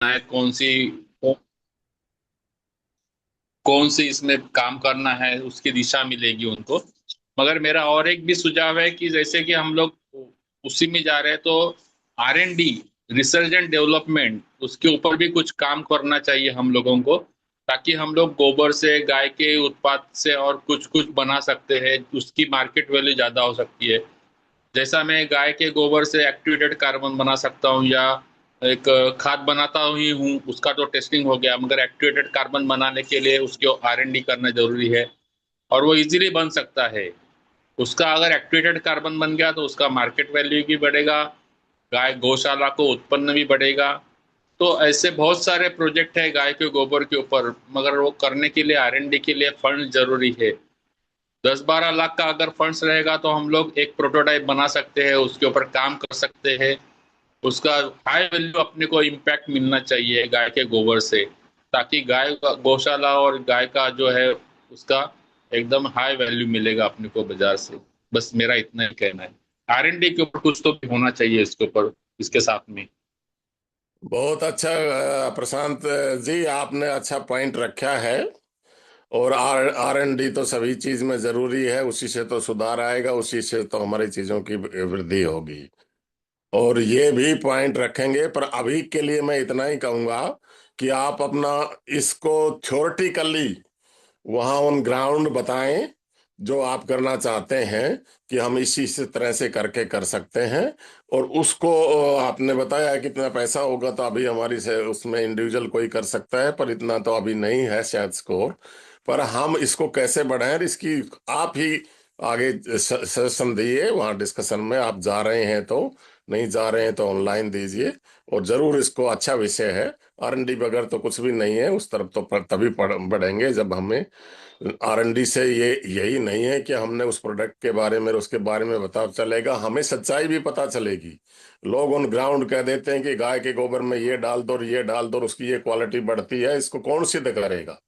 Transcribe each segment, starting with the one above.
है, कौन सी इसमें काम करना है, उसकी दिशा मिलेगी उनको। मगर मेरा और एक भी सुझाव है कि जैसे कि हम लोग उसी में जा रहे हैं, तो R&D, रिसर्च एंड डेवलपमेंट, उसके ऊपर भी कुछ काम करना चाहिए हम लोगों को, ताकि हम लोग गोबर से, गाय के उत्पाद से और कुछ कुछ बना सकते हैं, उसकी मार्केट वैल्यू ज्यादा हो सकती है। जैसा मैं गाय के गोबर से एक्टिवेटेड कार्बन बना सकता हूँ, या एक खाद बनाता ही हूँ, उसका तो टेस्टिंग हो गया, मगर एक्टिवेटेड कार्बन बनाने के लिए उसके R&D करना जरूरी है। और वो इजीली बन सकता है। उसका अगर एक्टिवेटेड कार्बन बन गया तो उसका मार्केट वैल्यू भी बढ़ेगा, गाय गौशाला को उत्पन्न भी बढ़ेगा। तो ऐसे बहुत सारे प्रोजेक्ट है गाय के गोबर के ऊपर, मगर वो करने के लिए, R&D के लिए फंड जरूरी है। 10-12 लाख का अगर फंड्स रहेगा तो हम लोग एक प्रोटोटाइप बना सकते हैं, उसके ऊपर काम कर सकते हैं। उसका हाई वैल्यू अपने को इम्पैक्ट मिलना चाहिए गाय के गोबर से, ताकि गाय का गौशाला और गाय का जो है उसका एकदम हाई वैल्यू मिलेगा अपने को बाजार से। बस मेरा इतना ही कहना है। R&D के ऊपर कुछ तो भी होना चाहिए इसके ऊपर, इसके साथ में। बहुत अच्छा प्रशांत जी, आपने अच्छा पॉइंट रखा है। और R&D तो सभी चीज में जरूरी है, उसी से तो सुधार आएगा, उसी से तो हमारी चीजों की वृद्धि होगी। और ये भी पॉइंट रखेंगे, पर अभी के लिए मैं इतना ही कहूंगा कि आप अपना इसको थ्योरेटिकली वहां ऑन ग्राउंड बताएं, जो आप करना चाहते हैं कि हम इसी तरह से करके कर सकते हैं। और उसको आपने बताया है कितना पैसा होगा, तो अभी हमारी से उसमें इंडिविजुअल कोई कर सकता है, पर इतना तो अभी नहीं है शायद स्कोर। पर हम इसको कैसे बढ़ाएं, इसकी आप ही आगे सजेशन दिए, वहाँ डिस्कशन में आप जा रहे हैं तो, नहीं जा रहे हैं तो ऑनलाइन दीजिए। और जरूर इसको, अच्छा विषय है। R&D बगैर तो कुछ भी नहीं है, उस तरफ तो तभी बढ़ेंगे जब हमें R&D से ये यही नहीं है कि हमने उस प्रोडक्ट के बारे में, उसके बारे में पता चलेगा, हमें सच्चाई भी पता चलेगी। लोग ऑन ग्राउंड कह देते हैं कि गाय के गोबर में ये डाल दो और ये डाल दो और उसकी ये क्वालिटी बढ़ती है, इसको कौन सिद्ध करेगा?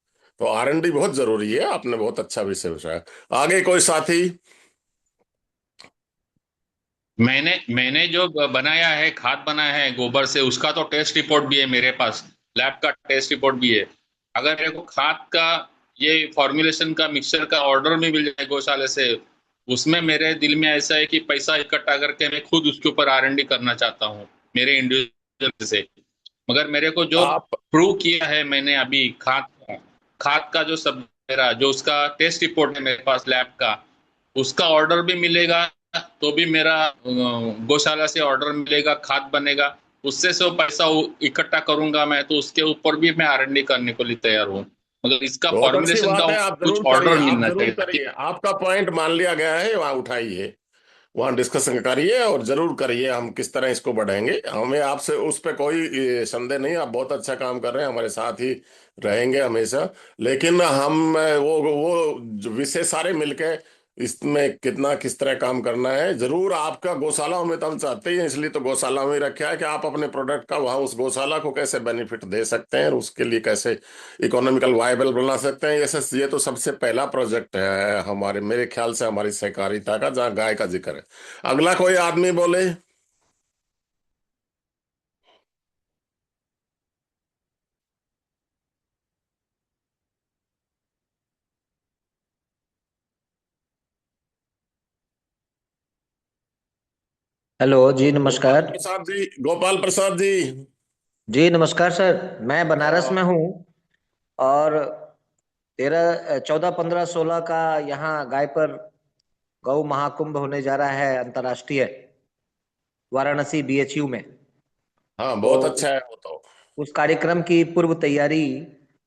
तो R&D बहुत जरूरी है। आपने बहुत अच्छा विषय उठाया। आगे कोई साथी? मैंने जो बनाया है, खाद बनाया है गोबर से, उसका तो टेस्ट रिपोर्ट भी है मेरे पास। लैब का टेस्ट रिपोर्ट भी है। अगर मेरे को खाद का, ये फॉर्मुलेशन का, मिक्सचर का ऑर्डर भी मिल जाए गौशाले से, उसमें मेरे दिल में ऐसा है कि पैसा इकट्ठा करके मैं खुद उसके ऊपर R&D करना चाहता हूँ, मेरे इंडिविजुअल से। मगर मेरे को जो आप प्रूव किया है मैंने अभी, खाद का जो सब, मेरा जो उसका टेस्ट रिपोर्ट है मेरे पास लैब का, उसका ऑर्डर भी मिलेगा, तो भी मेरा गौशाला से ऑर्डर मिलेगा, खाद बनेगा, उससे से वो पैसा इकट्ठा करूंगा मैं, तो उसके ऊपर भी मैं R&D करने को लिए तैयार हूँ। मतलब इसका बहुत अच्छी फॉर्मुलेशन बात का है, आप कुछ जरूर करिए, ऑर्डर आप मिलना जरूर चाहिए, ताकि। करिए। आपका पॉइंट मान लिया गया है, वहाँ उठाइए, वहाँ डिस्कशन करिए और जरूर करिए, हम किस तरह इसको बढ़ाएंगे। हमें आपसे उस पे कोई संदेह नहीं, आप बहुत अच्छा काम कर रहे हैं, हमारे साथ ही रहेंगे हमेशा। लेकिन हम वो जो विषय सारे मिलके इसमें कितना किस तरह काम करना है, जरूर आपका गौशाला में तो हम चाहते ही हैं, इसलिए तो गौशाला में रखा है कि आप अपने प्रोडक्ट का वहाँ उस गौशाला को कैसे बेनिफिट दे सकते हैं और उसके लिए कैसे इकोनॉमिकल वायबल बना सकते हैं। ये तो सबसे पहला प्रोजेक्ट है हमारे, मेरे ख्याल से हमारी सहकारिता का, जहाँ गाय का जिक्र है। अगला कोई आदमी बोले। हेलो जी, गोपाल नमस्कार। प्रसाद जी, गोपाल प्रसाद जी। जी नमस्कार सर, मैं बनारस में हाँ हूँ। और 14, 15, 16 का यहाँ गाय पर गौ महाकुंभ होने जा रहा है, अंतर्राष्ट्रीय, वाराणसी BHU में। हाँ, तो बहुत अच्छा है वो तो। उस कार्यक्रम की पूर्व तैयारी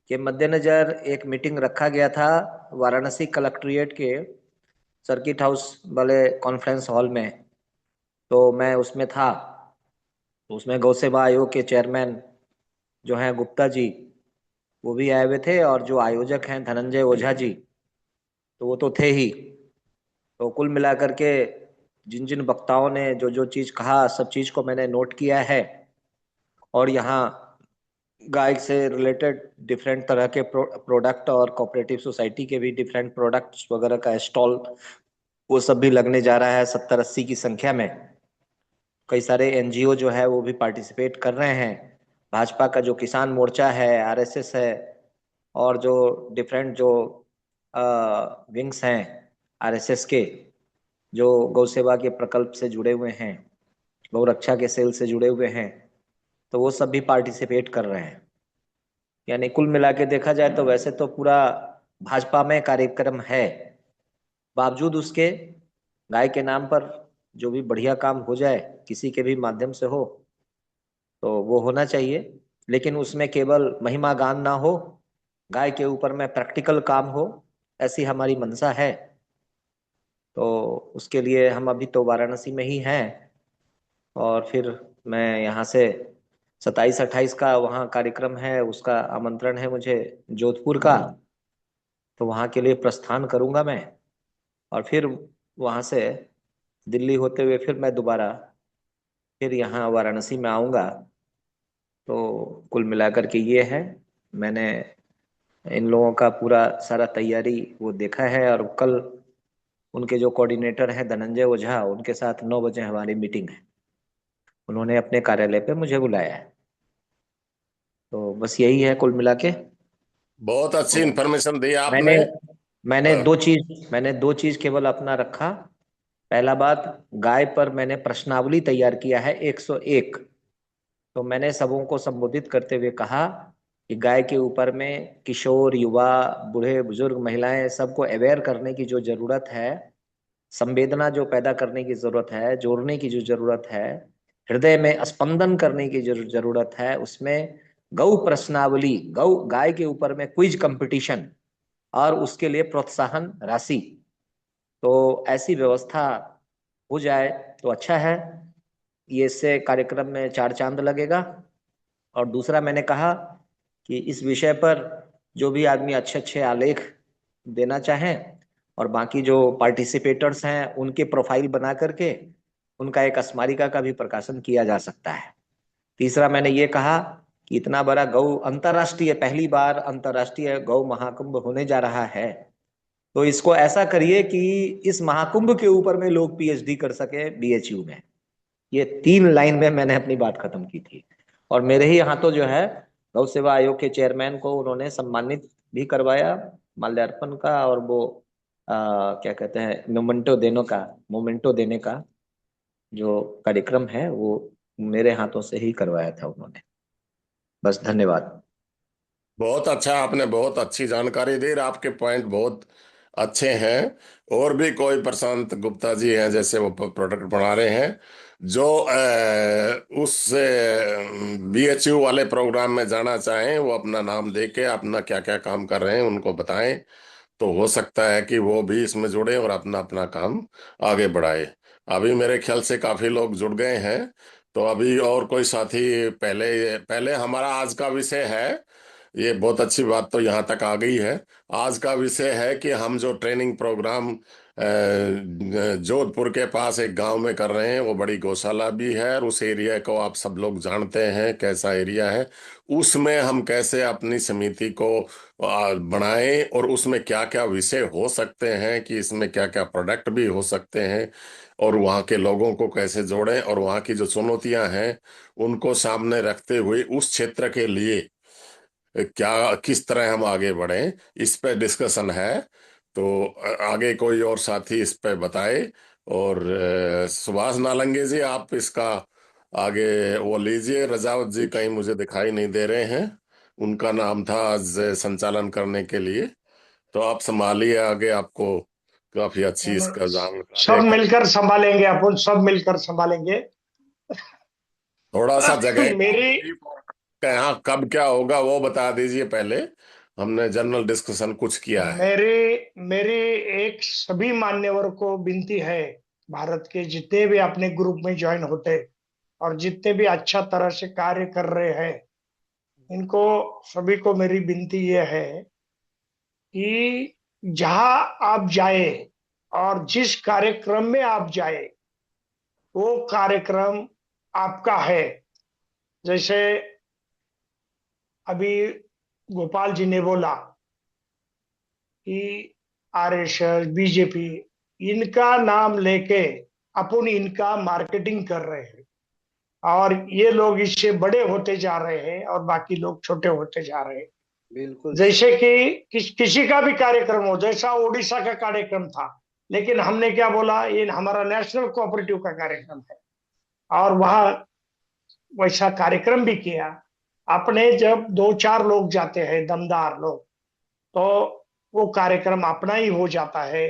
के मद्देनजर एक मीटिंग रखा गया था वाराणसी कलेक्ट्रेट के सर्किट हाउस वाले कॉन्फ्रेंस हॉल में। तो मैं उसमें था। तो उसमें गौ सेवा आयोग के चेयरमैन जो हैं गुप्ता जी, वो भी आए हुए थे, और जो आयोजक हैं धनंजय ओझा जी, तो वो तो थे ही। तो कुल मिलाकर के जिन जिन वक्ताओं ने जो जो चीज़ कहा, सब चीज़ को मैंने नोट किया है। और यहाँ गाय से रिलेटेड डिफरेंट तरह के प्रोडक्ट और कोऑपरेटिव सोसाइटी के भी डिफरेंट प्रोडक्ट्स वगैरह का स्टॉल, वो सब भी लगने जा रहा है 70-80 की संख्या में। कई सारे NGO जो है वो भी पार्टिसिपेट कर रहे हैं। भाजपा का जो किसान मोर्चा है, आरएसएस है, और जो डिफरेंट जो विंग्स हैं आरएसएस के, जो गौ सेवा के प्रकल्प से जुड़े हुए हैं, गौ रक्षा के सेल से जुड़े हुए हैं, तो वो सब भी पार्टिसिपेट कर रहे हैं। यानी कुल मिला के देखा जाए तो वैसे तो पूरा भाजपा में कार्यक्रम है, बावजूद उसके गाय के नाम पर जो भी बढ़िया काम हो जाए किसी के भी माध्यम से हो तो वो होना चाहिए, लेकिन उसमें केवल महिमा गान ना हो, गाय के ऊपर में प्रैक्टिकल काम हो, ऐसी हमारी मंशा है। तो उसके लिए हम अभी तो वाराणसी में ही हैं, और फिर मैं यहाँ से 27-28 का वहाँ कार्यक्रम है, उसका आमंत्रण है मुझे जोधपुर का, तो वहाँ के लिए प्रस्थान करूंगा मैं, और फिर वहाँ से दिल्ली होते हुए फिर मैं दोबारा फिर यहाँ वाराणसी में आऊँगा। तो कुल मिलाकर के ये है, मैंने इन लोगों का पूरा सारा तैयारी वो देखा है, और कल उनके जो कोऑर्डिनेटर हैं धनंजय ओझा, उनके साथ 9 बजे हमारी मीटिंग है, उन्होंने अपने कार्यालय पे मुझे बुलाया है। तो बस यही है कुल मिला के। बहुत अच्छी और इंफॉर्मेशन दी मैंने आपने। मैंने हाँ, दो चीज केवल अपना रखा। पहला बात, गाय पर मैंने प्रश्नावली तैयार किया है 101। तो मैंने सबों को संबोधित करते हुए कहा कि गाय के ऊपर में किशोर, युवा, बूढ़े, बुजुर्ग, महिलाएं सबको अवेयर करने की जो जरूरत है, संवेदना जो पैदा करने की जरूरत है, जोड़ने की जो जरूरत है, हृदय में स्पंदन करने की जो जरूरत है, उसमें गौ प्रश्नावली, गौ गाय के ऊपर में क्विज कंपटीशन और उसके लिए प्रोत्साहन राशि, तो ऐसी व्यवस्था हो जाए तो अच्छा है। ये इससे कार्यक्रम में चार चांद लगेगा। और दूसरा मैंने कहा कि इस विषय पर जो भी आदमी अच्छे अच्छे आलेख देना चाहें, और बाकी जो पार्टिसिपेटर्स हैं उनके प्रोफाइल बना करके उनका एक स्मारिका का भी प्रकाशन किया जा सकता है। तीसरा मैंने ये कहा कि इतना बड़ा गौ अंतर्राष्ट्रीय, पहली बार अंतर्राष्ट्रीय गौ महाकुंभ होने जा रहा है, तो इसको ऐसा करिए कि इस महाकुंभ के ऊपर में लोग पीएचडी कर सके बीएचयू में। ये 3 लाइन में मैंने अपनी बात खत्म की थी। और मेरे ही यहाँ तो जो है गौ सेवा आयोग के चेयरमैन को उन्होंने सम्मानित भी करवाया, माल्यार्पण का, और वो क्या कहते हैं, मोमेंटो देने का जो कार्यक्रम है वो मेरे हाथों से ही करवाया था उन्होंने। बस धन्यवाद। बहुत अच्छा, आपने बहुत अच्छी जानकारी दी, आपके पॉइंट बहुत अच्छे हैं। और भी कोई प्रशांत गुप्ता जी हैं, जैसे वो प्रोडक्ट बना रहे हैं, जो उस बीएचयू वाले प्रोग्राम में जाना चाहें, वो अपना नाम देके अपना क्या क्या काम कर रहे हैं उनको बताएं, तो हो सकता है कि वो भी इसमें जुड़े और अपना अपना काम आगे बढ़ाए। अभी मेरे ख्याल से काफी लोग जुड़ गए हैं। तो अभी और कोई साथी, पहले पहले हमारा आज का विषय है, ये बहुत अच्छी बात तो यहाँ तक आ गई है। आज का विषय है कि हम जो ट्रेनिंग प्रोग्राम जोधपुर के पास एक गांव में कर रहे हैं, वो बड़ी गौशाला भी है, और उस एरिया को आप सब लोग जानते हैं कैसा एरिया है। उसमें हम कैसे अपनी समिति को बनाएं, और उसमें क्या क्या विषय हो सकते हैं, कि इसमें क्या क्या प्रोडक्ट भी हो सकते हैं, और वहाँ के लोगों को कैसे जोड़ें, और वहाँ की जो चुनौतियां हैं उनको सामने रखते हुए उस क्षेत्र के लिए क्या किस तरह हम आगे बढ़ें, इस पे डिस्कशन है। तो आगे कोई और साथी इस पे बताए। और सुभाष नालंगे जी, आप इसका आगे वो लीजिए। रजावत जी कहीं मुझे दिखाई नहीं दे रहे हैं, उनका नाम था आज संचालन करने के लिए। तो आप संभालिए आगे, आपको काफी अच्छी इसका जानकारी सब है। मिलकर संभालेंगे, अपन सब मिलकर संभालेंगे। थोड़ा सा जगह का मेरी ब्रीफ और यहाँ कब क्या होगा वो बता दीजिए पहले। हमने जनरल डिस्कशन कुछ किया है। मेरी मेरी एक सभी मान्यवर को विनती है, भारत के जितने भी अपने ग्रुप में ज्वाइन होते और जितने भी अच्छा तरह से कार्य कर रहे हैं, इनको सभी को मेरी विनती ये है कि जहां आप जाए और जिस कार्यक्रम में आप जाए, वो कार्यक्रम आपका है। जैसे अभी गोपाल जी ने बोला कि आरएसएस, बीजेपी, इनका नाम लेके अपन इनका मार्केटिंग कर रहे हैं। और ये लोग इससे बड़े होते जा रहे हैं और बाकी लोग छोटे होते जा रहे हैं। बिल्कुल जैसे कि किसी का भी कार्यक्रम हो, जैसा ओडिशा का कार्यक्रम था, लेकिन हमने क्या बोला, ये हमारा नेशनल कोऑपरेटिव का कार्यक्रम है, और वहां वैसा कार्यक्रम भी किया। अपने जब 2-4 लोग जाते हैं, दमदार लोग, तो वो कार्यक्रम अपना ही हो जाता है।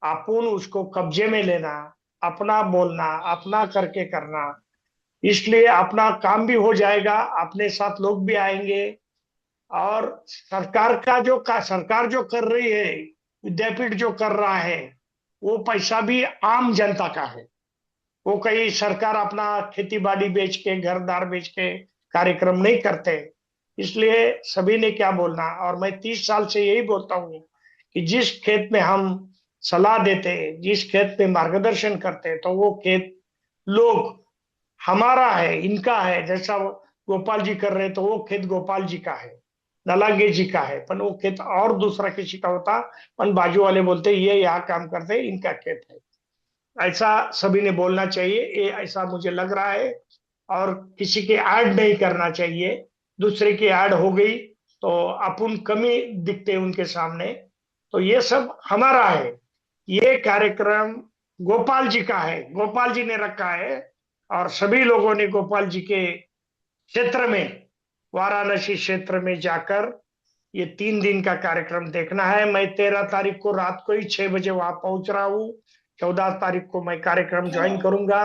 अपन उसको कब्जे में लेना, अपना बोलना, अपना करके करना, इसलिए अपना काम भी हो जाएगा, अपने साथ लोग भी आएंगे। और सरकार जो कर रही है, विद्यापीठ जो कर रहा है, वो पैसा भी आम जनता का है। वो कहीं सरकार अपना खेती बाड़ी बेच के, घर दार बेच के कार्यक्रम नहीं करते। इसलिए सभी ने क्या बोलना, और मैं 30 साल से यही बोलता हूँ कि जिस खेत में हम सलाह देते, जिस खेत में मार्गदर्शन करते, तो वो खेत लोग हमारा है, इनका है। जैसा गोपाल जी कर रहे, तो वो खेत गोपाल जी का है, नलांगे जी का है, पर वो खेत और दूसरा किसी का होता, पर बाजू वाले बोलते ये यहाँ काम करते, इनका खेत है। ऐसा सभी ने बोलना चाहिए, ये ऐसा मुझे लग रहा है। और किसी के ऐड नहीं करना चाहिए। दूसरे की ऐड हो गई तो अपन कमी दिखते उनके सामने। तो ये सब हमारा है। ये कार्यक्रम गोपाल जी का है, गोपाल जी ने रखा है। और सभी लोगों ने गोपाल जी के क्षेत्र में, वाराणसी क्षेत्र में जाकर ये 3 दिन का कार्यक्रम देखना है। मैं 13 तारीख को रात को ही 6 बजे वहां पहुंच रहा हूँ। 14 तारीख को मैं कार्यक्रम ज्वाइन करूंगा,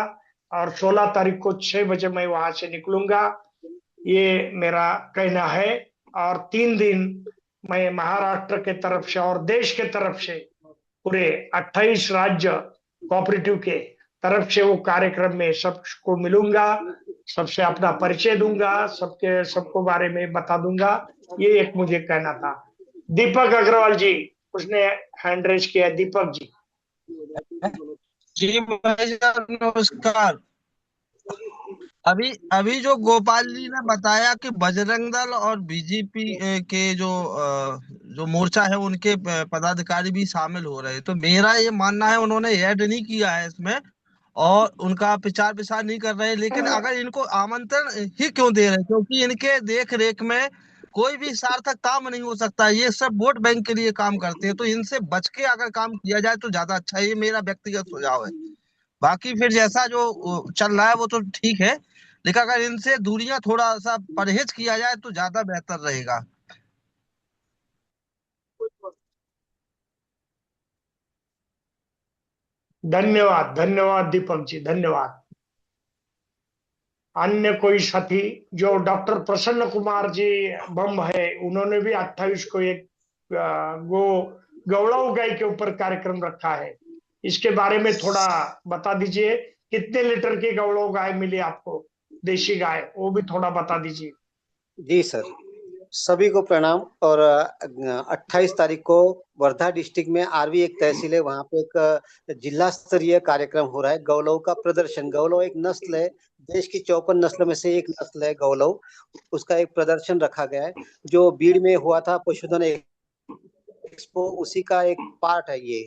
और 16 तारीख को 6 बजे मैं वहां से निकलूंगा। ये मेरा कहना है। और 3 दिन मैं महाराष्ट्र के तरफ से और देश के तरफ से, पूरे 28 राज्य कोऑपरेटिव के तरफ से वो कार्यक्रम में सबको मिलूंगा, सबसे अपना परिचय दूंगा, सबको बारे में बता दूंगा। ये एक मुझे कहना था। दीपक अग्रवाल जी, उसने हैंड रेज किया है, दीपक जी। जी महेश सर, नमस्कार। अभी अभी जो गोपाल जी ने बताया कि बजरंग दल और बीजेपी के जो मोर्चा है, उनके पदाधिकारी भी शामिल हो रहे हैं, तो मेरा ये मानना है उन्होंने ऐड नहीं किया है इसमें और उनका प्रचार प्रसार नहीं कर रहे हैं। लेकिन अगर इनको आमंत्रण ही क्यों दे रहे हैं, क्योंकि इनके देख रेख में कोई भी सार्थक काम नहीं हो सकता। ये सब वोट बैंक के लिए काम करते हैं, तो इनसे बच के अगर काम किया जाए तो ज्यादा अच्छा है। ये मेरा व्यक्तिगत सुझाव है। बाकी फिर जैसा जो चल रहा है वो तो ठीक है, लेकिन अगर इनसे दूरियां थोड़ा सा परहेज किया जाए तो ज्यादा बेहतर रहेगा। धन्यवाद, धन्यवाद दीपक जी, धन्यवाद। अन्य कोई साथी? जो डॉक्टर प्रसन्न कुमार जी बम है, उन्होंने भी 28 को एक गो गौड़व गाय के ऊपर कार्यक्रम रखा है। इसके बारे में थोड़ा बता दीजिए। कितने लीटर की गौड़व गाय मिली आपको, देशी गाय, वो भी थोड़ा बता दीजिए। जी सर, सभी को प्रणाम। और 28 तारीख को वर्धा डिस्ट्रिक्ट में आरवी एक तहसील है, वहाँ पे एक जिला स्तरीय कार्यक्रम हो रहा है। गौलव का प्रदर्शन, गौलव एक नस्ल है, देश की 54 नस्लों में से एक नस्ल है गौलव। उसका एक प्रदर्शन रखा गया है जो बीड़ में हुआ था, पशुधन एक्सपो, उसी का एक पार्ट है ये।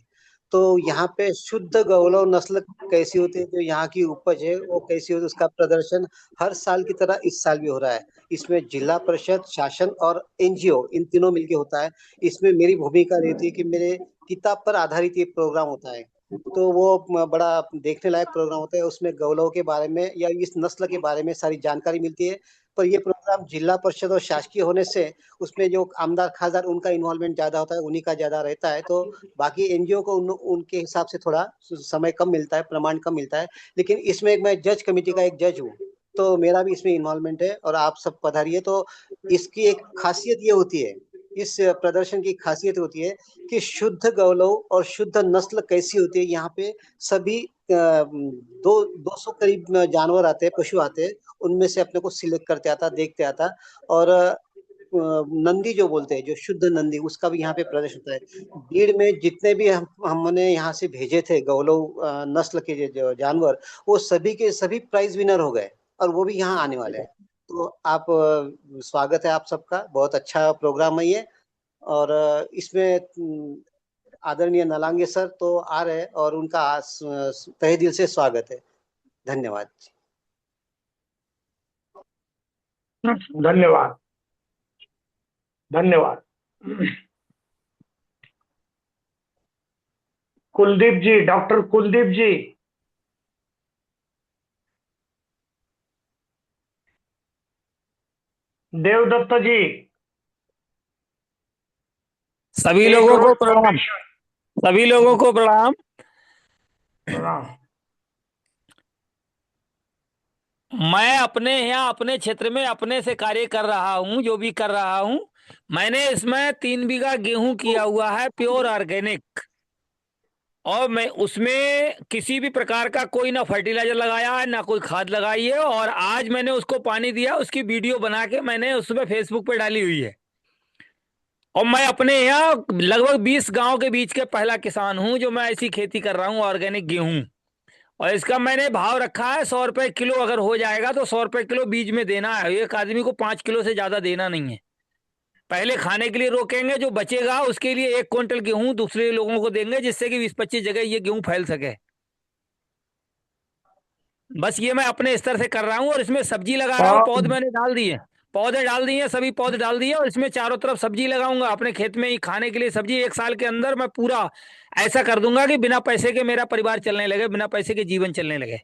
तो यहाँ पे शुद्ध गौलव नस्ल कैसी होती है, जो यहाँ की उपज है वो कैसी होती है, उसका प्रदर्शन हर साल की तरह इस साल भी हो रहा है। इसमें जिला परिषद, शासन और एनजीओ, इन तीनों मिलके होता है। इसमें मेरी भूमिका रहती है कि मेरे किताब पर आधारित ये प्रोग्राम होता है, तो वो बड़ा देखने लायक प्रोग्राम होता है। उसमें गौलव के बारे में या इस नस्ल के बारे में सारी जानकारी मिलती है। पर ये प्रोग्राम जिला परिषद और शासकीय होने से उसमें जो आमदार खासदार, उनका इन्वॉल्वमेंट ज्यादा होता है, उन्हीं का ज्यादा रहता है। तो बाकी एनजीओ को उनके हिसाब से थोड़ा समय कम मिलता है, प्रमाण कम मिलता है। लेकिन इसमें मैं जज कमेटी का एक जज हूँ, तो मेरा भी इसमें इन्वॉल्वमेंट है और आप सब पधारिए। तो इसकी एक खासियत ये होती है, इस प्रदर्शन की खासियत होती है कि शुद्ध गौलव और शुद्ध नस्ल कैसी होती है। यहाँ पे सभी 200 करीब जानवर आते हैं, पशु आते हैं, उनमें से अपने को सिलेक्ट करते आता, देखते आता। और नंदी जो बोलते हैं, जो शुद्ध नंदी, उसका भी यहाँ पे प्रदर्शन होता है। भीड़ में जितने भी हमने यहाँ से भेजे थे गौलव नस्ल के जो जानवर, वो सभी के सभी प्राइज विनर हो गए और वो भी यहाँ आने वाले हैं। तो आप स्वागत है आप सबका, बहुत अच्छा प्रोग्राम है ये। और इसमें आदरणीय नलांगे सर तो आ रहे हैं और उनका तहे दिल से स्वागत है। धन्यवाद। धन्यवाद, धन्यवाद। कुलदीप जी, डॉक्टर कुलदीप जी। देवदत्त जी। सभी एक लोगों को रोज प्रणाम। फाउंडेशन। सभी लोगों को प्रणाम। प्रणाम। मैं अपने यहाँ अपने क्षेत्र में अपने से कार्य कर रहा हूँ, जो भी कर रहा हूँ। मैंने इसमें 3 बीघा गेहूं किया हुआ है, प्योर ऑर्गेनिक। और मैं उसमें किसी भी प्रकार का कोई ना फर्टिलाइजर लगाया है, ना कोई खाद लगाई है। और आज मैंने उसको पानी दिया, उसकी वीडियो बना के मैंने उसमें फेसबुक पे डाली हुई है। और मैं अपने यहाँ लगभग 20 गांव के बीच के पहला किसान हूँ जो मैं ऐसी खेती कर रहा हूँ, ऑर्गेनिक गेहूं। और इसका मैंने भाव रखा है 100 रुपए किलो। अगर हो जाएगा तो 100 रुपए किलो बीज में देना है। एक आदमी को 5 किलो से ज्यादा देना नहीं है। पहले खाने के लिए रोकेंगे, जो बचेगा उसके लिए 1 क्विंटल गेहूं दूसरे लोगों को देंगे, जिससे कि 20-25 जगह ये गेहूं फैल सके। बस ये मैं अपने स्तर से कर रहा हूँ। और इसमें सब्जी लगा रहा हूँ, पौधे मैंने डाल दिए, पौधे डाल दिए, सभी पौधे डाल दिए। और इसमें चारों तरफ सब्जी लगाऊंगा अपने खेत में ही, खाने के लिए सब्जी। 1 साल के अंदर मैं पूरा ऐसा कर दूंगा कि बिना पैसे के मेरा परिवार चलने लगे, बिना पैसे के जीवन चलने लगे।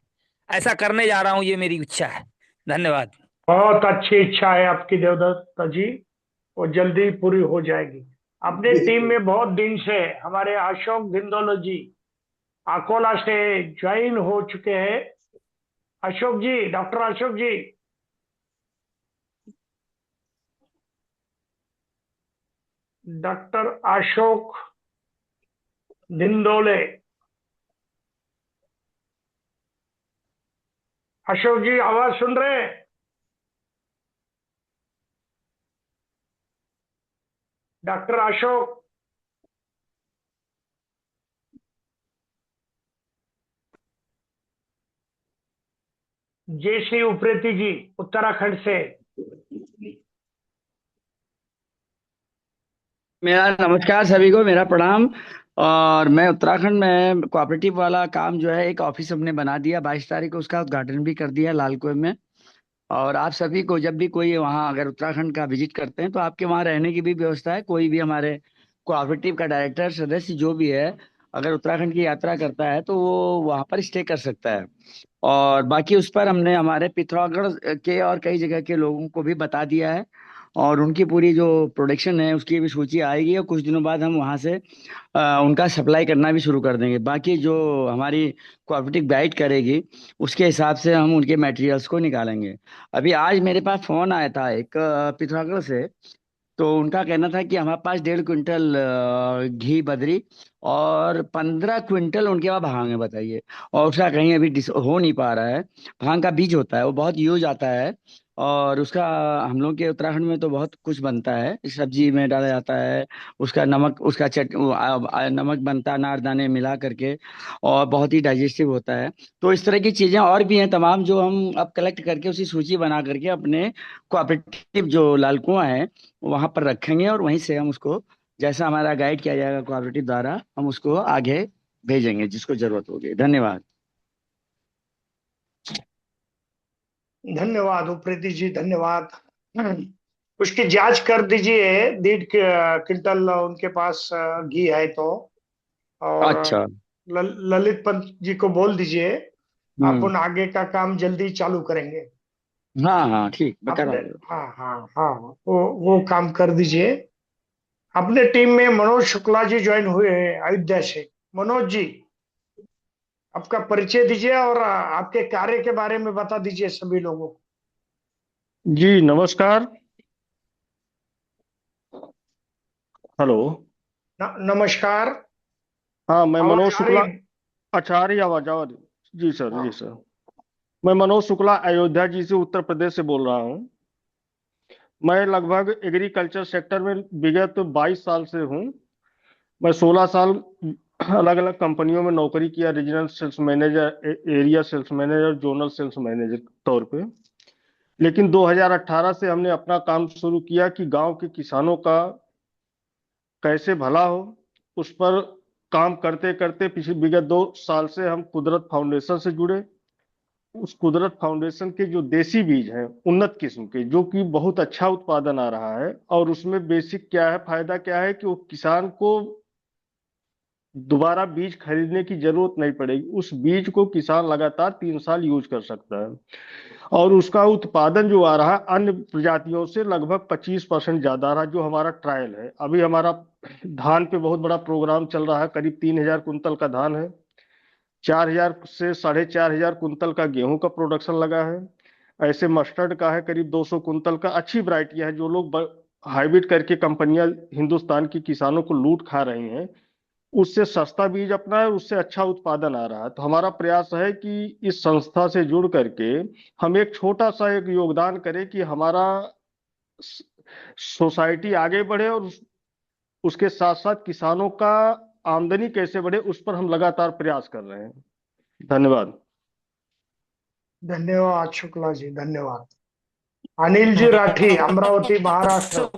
ऐसा करने जा रहा हूँ, ये मेरी इच्छा है। धन्यवाद। बहुत अच्छी इच्छा है आपकी देवदत्त जी, वो जल्दी पूरी हो जाएगी। अपने टीम में बहुत दिन से हमारे अशोक धिंदोलो जी अकोला से ज्वाइन हो चुके हैं। अशोक जी, डॉक्टर अशोक जी। डॉक्टर अशोक धिंदोले। अशोक जी, आवाज सुन रहे हैं? डॉक्टर अशोक। जयश्री उप्रेती जी उत्तराखंड से। मेरा नमस्कार सभी को, मेरा प्रणाम। और मैं उत्तराखंड में कोऑपरेटिव वाला काम जो है, एक ऑफिस हमने बना दिया 22 तारीख को, उसका उद्घाटन भी कर दिया लाल कुएं में। और आप सभी को जब भी कोई वहाँ अगर उत्तराखंड का विजिट करते हैं तो आपके वहाँ रहने की भी व्यवस्था है। कोई भी हमारे कोऑपरेटिव का डायरेक्टर सदस्य जो भी है, अगर उत्तराखंड की यात्रा करता है तो वो वहाँ पर स्टे कर सकता है। और बाकी उस पर हमने हमारे पिथौरागढ़ के और कई जगह के लोगों को भी बता दिया है। और उनकी पूरी जो प्रोडक्शन है उसकी भी सूची आएगी, और कुछ दिनों बाद हम वहाँ से उनका सप्लाई करना भी शुरू कर देंगे। बाकी जो हमारी कोऑपरेटिव गाइड करेगी उसके हिसाब से हम उनके मटेरियल्स को निकालेंगे। अभी आज मेरे पास फोन आया था एक पिथौरागढ़ से। तो उनका कहना था कि हमारे पास 1.5 क्विंटल घी बदरी और 15 क्विंटल उनके पास भांग है, बताइए। और उसका कहीं अभी हो नहीं पा रहा है। भांग का बीज होता है, वो बहुत यूज आता है। और उसका हम लोग के उत्तराखंड में तो बहुत कुछ बनता है, सब्जी में डाला जाता है। उसका नमक, उसका नमक बनता है अनारदाने मिला करके। और बहुत ही डाइजेस्टिव होता है। तो इस तरह की चीजें और भी हैं तमाम, जो हम अब कलेक्ट करके उसी सूची बना करके अपने कोऑपरेटिव जो लाल कुआं है वहां पर रखेंगे। और वहीं से हम उसको, जैसा हमारा गाइड किया जाएगा कोऑपरेटिव द्वारा, हम उसको आगे भेजेंगे जिसको जरूरत होगी। धन्यवाद। धन्यवाद उप्रेती जी, धन्यवाद। उसकी जांच कर दीजिए, 1.5 क्विंटल उनके पास घी है तो। और अच्छा। ललित पंत जी को बोल दीजिए, हम्म। अपन आगे का काम जल्दी चालू करेंगे। हाँ हाँ, ठीक, मैं करा अपने, दूंगा। हाँ हाँ हाँ, वो काम कर दीजिए। अपने टीम में मनोज शुक्ला जी ज्वाइन हुए हैं अयोध्या से। मनोज जी, आपका परिचय दीजिए और आपके कार्य के बारे में बता दीजिए सभी लोगों को। जी नमस्कार। हेलो। नमस्कार। हाँ, मैं मनोज आवाज आ शुक्ला। रही? अच्छा, आ रही आवाज, आवाज। जी सर, जी हाँ। सर। मैं मनोज शुक्ला अयोध्या जी से, उत्तर प्रदेश से बोल रहा हूँ। मैं लगभग एग्रीकल्चर सेक्टर में विगत 22 साल से हूँ। मैं 16 साल अलग अलग कंपनियों में नौकरी किया, regional sales manager, area sales manager, zonal sales manager तौर पे। लेकिन 2018 से हमने अपना काम शुरू किया कि गांव के किसानों का कैसे भला हो, उस पर काम करते करते पिछले विगत 2 साल से हम कुदरत फाउंडेशन से जुड़े। उस कुदरत फाउंडेशन के जो देसी बीज हैं उन्नत किस्म के, जो कि बहुत अच्छा उत्पादन आ रहा है। और उसमें बेसिक क्या है, फायदा क्या है कि वो किसान को दोबारा बीज खरीदने की जरूरत नहीं पड़ेगी। उस बीज को किसान लगातार 3 साल यूज कर सकता है। और उसका उत्पादन जो आ रहा है अन्य प्रजातियों से लगभग 25% ज्यादा आ रहा है। जो हमारा ट्रायल है, अभी हमारा धान पे बहुत बड़ा प्रोग्राम चल रहा है। करीब 3,000 कुंतल का धान है, 4,000 से 4,500 कुंतल का गेहूं का प्रोडक्शन लगा है। ऐसे मस्टर्ड का है करीब 200 कुंतल का। अच्छी वरायटियां हैं। जो लोग हाइब्रिड करके कंपनियां हिंदुस्तान के किसानों को लूट खा रही हैं, उससे सस्ता बीज अपना है, उससे अच्छा उत्पादन आ रहा है। तो हमारा प्रयास है कि इस संस्था से जुड़ करके हम एक छोटा सा एक योगदान करें कि हमारा सोसाइटी आगे बढ़े, और उसके साथ साथ किसानों का आमदनी कैसे बढ़े, उस पर हम लगातार प्रयास कर रहे हैं। धन्यवाद। धन्यवाद शुक्ला जी, धन्यवाद। अनिल जी राठी, अमरावती, महाराष्ट्र।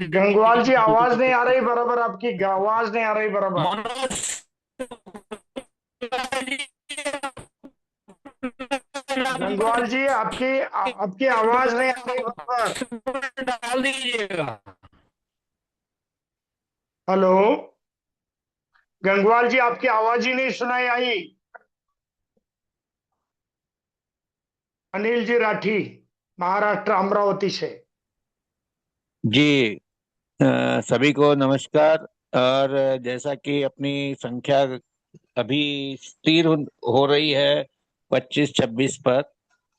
गंगवाल जी, आवाज नहीं आ रही बराबर, आपकी आवाज नहीं आ रही बराबर। गंगवाल जी, आपकी आवाज नहीं आ रही बराबर। डाल दीजिएगा। हेलो गंगवाल जी, आपकी आवाज ही नहीं सुनाई आई। अनिल जी राठी, महाराष्ट्र, अमरावती से। जी, सभी को नमस्कार। और जैसा कि अपनी संख्या अभी स्थिर हो रही है 25-26 पर,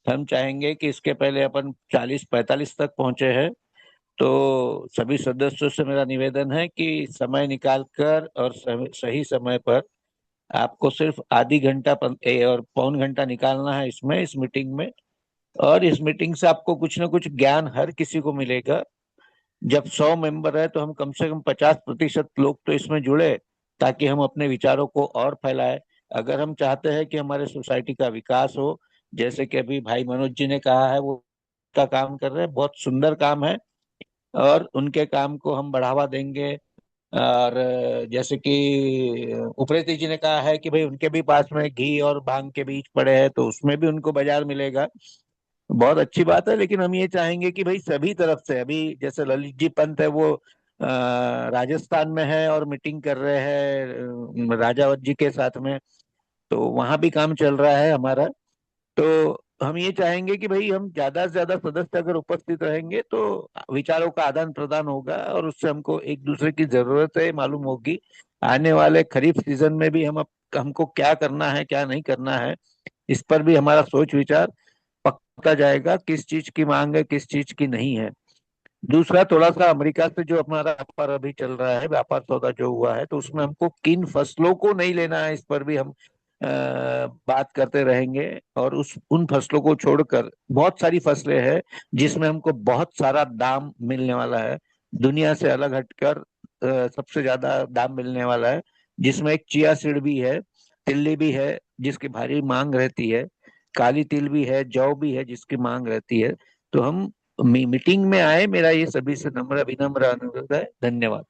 हम चाहेंगे कि इसके पहले अपन 40-45 तक पहुंचे हैं। तो सभी सदस्यों से मेरा निवेदन है कि समय निकालकर और सही समय पर आपको सिर्फ आधी घंटा और पौन घंटा निकालना है इसमें, इस मीटिंग में। और इस मीटिंग से आपको कुछ ना कुछ ज्ञान हर किसी को मिलेगा। जब 100 मेंबर है तो हम कम से कम 50% लोग तो इसमें जुड़े, ताकि हम अपने विचारों को और फैलाएं। अगर हम चाहते हैं कि हमारे सोसाइटी का विकास हो, जैसे कि अभी भाई मनोज जी ने कहा है, वो का काम कर रहे हैं, बहुत सुंदर काम है, और उनके काम को हम बढ़ावा देंगे। और जैसे कि उप्रेती जी ने कहा है कि भाई उनके भी पास में घी और भांग के बीज पड़े हैं, तो उसमें भी उनको बाजार मिलेगा। बहुत अच्छी बात है। लेकिन हम ये चाहेंगे कि भाई सभी तरफ से, अभी जैसे ललित जी पंत है, वो राजस्थान में है और मीटिंग कर रहे हैं राजावत जी के साथ में, तो वहां भी काम चल रहा है हमारा। तो हम ये चाहेंगे कि भाई हम ज्यादा से ज्यादा सदस्य अगर उपस्थित रहेंगे तो विचारों का आदान प्रदान होगा, और उससे हमको एक दूसरे की जरूरतें मालूम होगी। आने वाले खरीफ सीजन में भी हमको क्या करना है, क्या नहीं करना है, इस पर भी हमारा सोच विचार पक्का जाएगा, किस चीज की मांग है, किस चीज की नहीं है। दूसरा, थोड़ा सा अमेरिका से जो हमारा व्यापार अभी चल रहा है, व्यापार सौदा जो हुआ है, तो उसमें हमको किन फसलों को नहीं लेना है, इस पर भी हम बात करते रहेंगे। और उन फसलों को छोड़कर बहुत सारी फसलें हैं जिसमें हमको बहुत सारा दाम मिलने वाला है। दुनिया से अलग हटकर सबसे ज्यादा दाम मिलने वाला है, जिसमें एक चिया सीड भी है, तिल्ली भी है जिसकी भारी मांग रहती है, काली तिल भी है, जौ भी है जिसकी मांग रहती है। तो हम मीटिंग में आए, मेरा ये सभी से नम्र विनम्र अनुरोध है। धन्यवाद।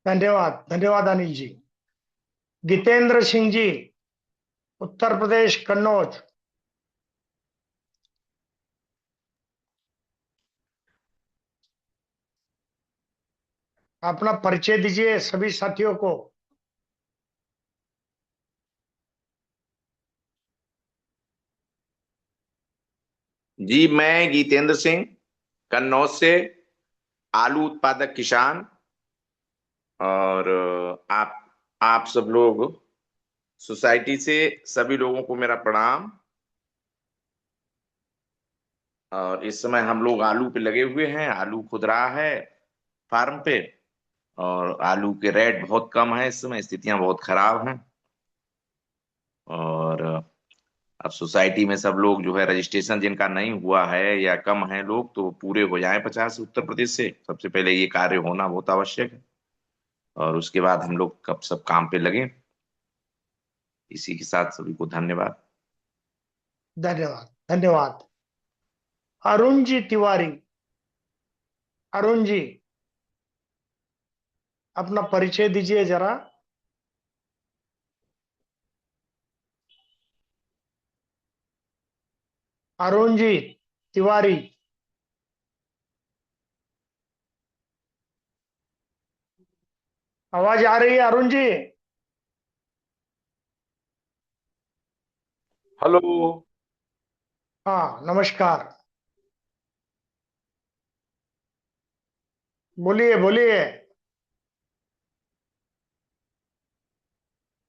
धन्यवाद, धन्यवाद अनिल जी। गीतेंद्र सिंह जी, उत्तर प्रदेश, कन्नौज। अपना परिचय दीजिए सभी साथियों को। जी, मैं गीतेंद्र सिंह, कन्नौज से, आलू उत्पादक किसान। और आप सब लोग सोसाइटी से सभी लोगों को मेरा प्रणाम। और इस समय हम लोग आलू पे लगे हुए हैं, आलू खुद रहा है फार्म पे। और आलू के रेट बहुत कम है, इस समय स्थितियां बहुत खराब हैं। और अब सोसाइटी में सब लोग जो है, रजिस्ट्रेशन जिनका नहीं हुआ है या कम है लोग, तो पूरे हो जाएं 50 उत्तर प्रदेश से। सबसे पहले ये कार्य होना बहुत आवश्यक है, और उसके बाद हम लोग कब सब काम पे लगे। इसी के साथ सभी को धन्यवाद। धन्यवाद, धन्यवाद। अरुण जी तिवारी, अरुण जी, अपना परिचय दीजिए जरा। अरुण जी तिवारी। आवाज आ रही है अरुण जी? हेलो। हाँ, नमस्कार। बोलिए बोलिए।